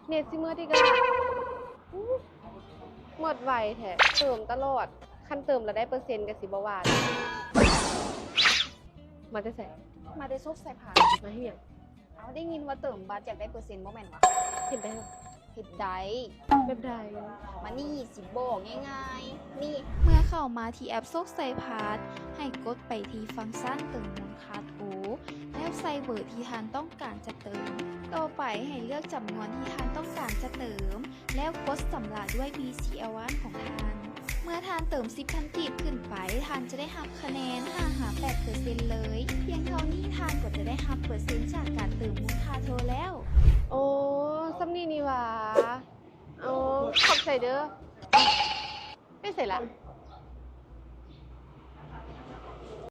เน็ตซิเมื่อที่กันอู้หมดไวแท้เติมตลอดคันเติมแล้วได้เปอร์เซ็นต์กับสิบวาทมาจะใส่ มาได้ซบใส่ผ่าน มาให้ยัง เอาได้ยินว่าเติมบัตรอยากได้เปอร์เซ็นต์บ่แม่นวะ เห็นได้หรอ ผิดใด แบบใด มานี่สิบอกง่ายๆ นี่ เมื่อเข้ามาที่แอปโซกไซพาร์ทให้กดไปที่ฟังก์ชันเติมมูลค่าโถแล้วใส่เบอร์ที่ทานต้องการจะเติม ต่อไปให้เลือกจำนวนที่ทานต้องการจะเติม แล้วกดสำระด้วย BCL1 ของทาน เมื่อทานเติม 10,000 กีบขึ้นไปทานจะได้รับคะแนน 5-8% เลย เพียงเท่านี้ทานก็จะได้รับเปอร์เซ็นต์จากการเติมมูลค่าโทแล้ว โอ้ซัมนี่นี่หว่าเอาขอบใจเด้อไม่เสร็จละ